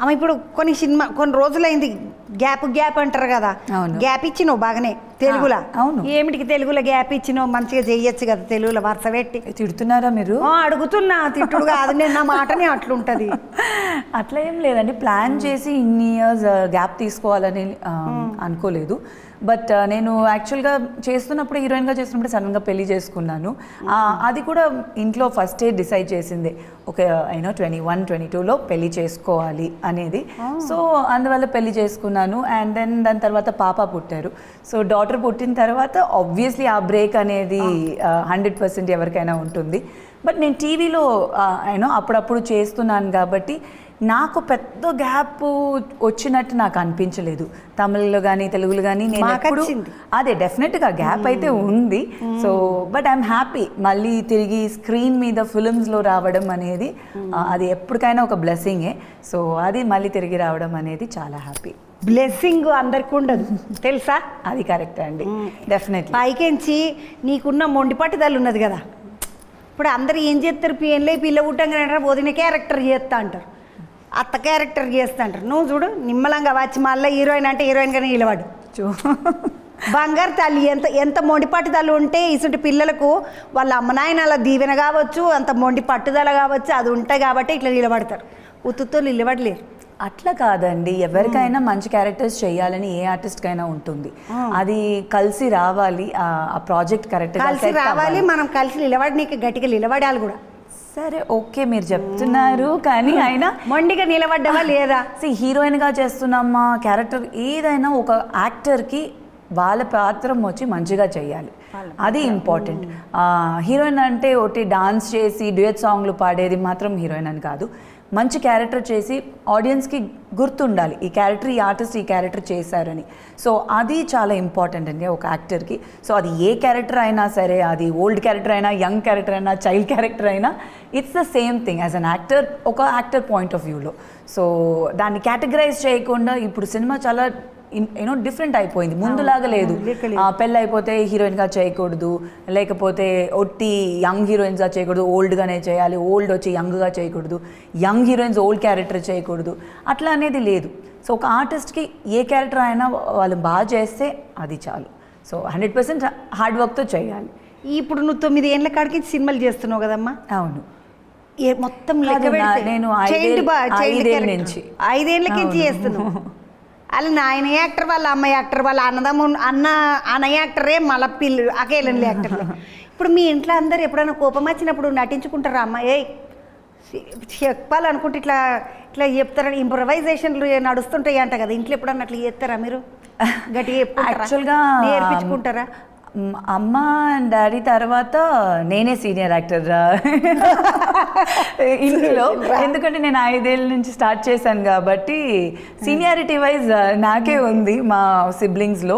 ఆమె ఇప్పుడు కొన్ని రోజులైంది గ్యాప్ అంటారు కదా, గ్యాప్ ఇచ్చినావు బాగానే తెలుగులో. అవును, ఏమిటికి తెలుగులో గ్యాప్ ఇచ్చినావు, మంచిగా చెయ్యొచ్చు కదా తెలుగులో వరుస పెట్టి. తిడుతున్నారా మీరు? అడుగుతున్నా, తిట్టుడు కాదు, నేను నా మాటనే అట్లుంటది. అట్లా ఏం లేదండి, ప్లాన్ చేసి ఇన్ని ఇయర్స్ గ్యాప్ తీసుకోవాలని అనుకోలేదు. బట్ నేను యాక్చువల్గా చేస్తున్నప్పుడు, హీరోయిన్గా చేస్తున్నప్పుడు సడన్గా పెళ్లి చేసుకున్నాను. అది కూడా ఇంట్లో ఫస్టే డిసైడ్ చేసింది, ఒక 21-22లో పెళ్లి చేసుకోవాలి అనేది. సో అందువల్ల పెళ్లి చేసుకున్నాను. అండ్ దెన్ దాని తర్వాత పాప పుట్టారు. సో డాటర్ పుట్టిన తర్వాత ఆబ్వియస్లీ ఆ బ్రేక్ అనేది 100% ఎవరికైనా ఉంటుంది. బట్ నేను టీవీలో అప్పుడప్పుడు చేస్తున్నాను కాబట్టి నాకు పెద్ద గ్యాప్ వచ్చినట్టు నాకు అనిపించలేదు. తమిళ్లో కానీ తెలుగులో కానీ నేను ఎప్పుడు అదే డెఫినెట్గా గ్యాప్ అయితే ఉంది. సో బట్ ఐఎమ్ హ్యాపీ మళ్ళీ తిరిగి స్క్రీన్ మీద ఫిల్మ్స్లో రావడం అనేది అది ఎప్పటికైనా ఒక బ్లెస్సింగే. సో అది మళ్ళీ తిరిగి రావడం అనేది చాలా హ్యాపీ. బ్లెస్సింగ్ అందరికి ఉండదు తెలుసా, అది కరెక్ట్ అండి. డెఫినెట్లీ పైకెంచి నీకున్న మొండి పట్టుదల ఉన్నది కదా. ఇప్పుడు అందరు ఏం చేస్తారు, పిల్ల పుట్టంగా వదిన క్యారెక్టర్ చేస్తా అంటారు, అత్త క్యారెక్టర్ చేస్తా అంటారు. నువ్వు చూడు నిమ్మలంగా వచ్చి మళ్ళీ హీరోయిన్ అంటే హీరోయిన్గానే నిలబడు. బంగారు తల్లి ఎంత మొండి పట్టుదల ఉంటే ఇసుంటి పిల్లలకు వాళ్ళ అమ్మ నాయనల దీవెన కావచ్చు, అంత మొండి పట్టుదల కావచ్చు, అది ఉంటాయి కాబట్టి ఇట్లా నిలబడతారు. ఉత్తుతో నిలబడలేరు. అట్లా కాదండి, ఎవరికైనా మంచి క్యారెక్టర్స్ చేయాలని ఏ ఆర్టిస్ట్కైనా ఉంటుంది. అది కలిసి రావాలి, ఆ ప్రాజెక్ట్ కరెక్ట్గా కలిసి రావాలి, మనం కలిసి నిలబడి గట్టిగా నిలబడాలి కూడా. సరే ఓకే మీరు చెప్తున్నారు, కానీ అయినా మొండిగా నిలబడ్డావా లేదా? హీరోయిన్గా చేస్తున్నామా, క్యారెక్టర్ ఏదైనా ఒక యాక్టర్కి వాళ్ళ పాత్రం వచ్చి మంచిగా చేయాలి, అది ఇంపార్టెంట్. హీరోయిన్ అంటే ఒకటి డాన్స్ చేసి డ్యూయట్ సాంగ్లు పాడేది మాత్రం హీరోయిన్ అని కాదు. మంచి క్యారెక్టర్ చేసి ఆడియన్స్కి గుర్తుండాలి, ఈ క్యారెక్టర్, ఈ ఆర్టిస్ట్ ఈ క్యారెక్టర్ చేశారని. సో అది చాలా ఇంపార్టెంట్ అండి ఒక యాక్టర్కి. సో అది ఏ క్యారెక్టర్ అయినా సరే, అది ఓల్డ్ క్యారెక్టర్ అయినా, యంగ్ క్యారెక్టర్ అయినా, చైల్డ్ క్యారెక్టర్ అయినా, it's the same thing as an actor, ఒక యాక్టర్ పాయింట్ ఆఫ్ వ్యూలో. సో దాన్ని కేటగరైజ్ చేయకుండా ఇప్పుడు సినిమా చాలా డిఫరెంట్ అయిపోయింది, ముందులాగా లేదు. పెళ్ళి అయిపోతే హీరోయిన్గా చేయకూడదు, లేకపోతే ఒట్టి యంగ్ హీరోయిన్స్గా చేయకూడదు, ఓల్డ్గానే చేయాలి, ఓల్డ్ వచ్చి యంగ్గా చేయకూడదు, యంగ్ హీరోయిన్స్ ఓల్డ్ క్యారెక్టర్ చేయకూడదు, అట్లా అనేది లేదు. సో ఒక ఆర్టిస్ట్కి ఏ క్యారెక్టర్ అయినా వాళ్ళు బాగా చేస్తే అది చాలు. సో 100% హార్డ్ వర్క్తో చేయాలి. ఇప్పుడు నువ్వు 9 ఏళ్ళ కాడికి సినిమాలు చేస్తున్నావు కదమ్మా? అవును, మొత్తం నేను 5 నుంచి 5 ఏళ్ళకి చేస్తున్నావు. అలా నాయన యాక్టర్, వాళ్ళ అమ్మ యాక్టర్, వాళ్ళ అన్న యాక్టరే, మళ్ళీ పిల్లలు అకేలని యాక్టర్లు. ఇప్పుడు మీ ఇంట్లో అందరు ఎప్పుడైనా కోపం వచ్చినప్పుడు నటించుకుంటారా? అమ్మ చెప్పాలనుకుంటే ఇట్లా ఇట్లా చెప్తారని ఇంప్రొవైజేషన్లు నడుస్తుంటాయి అంట కదా, ఇంట్లో ఎప్పుడన్నా అట్లా చేస్తారా మీరు? గట్టిగా యాక్చువల్గా నేర్పించుకుంటారా? అమ్మ అండ్ డాడీ తర్వాత నేనే సీనియర్ యాక్టర్ ఇంట్లో, ఎందుకంటే నేను 5 ఏళ్ళ నుంచి స్టార్ట్ చేశాను కాబట్టి సీనియారిటీ వైజ్ నాకే ఉంది మా సిబ్లింగ్స్లో.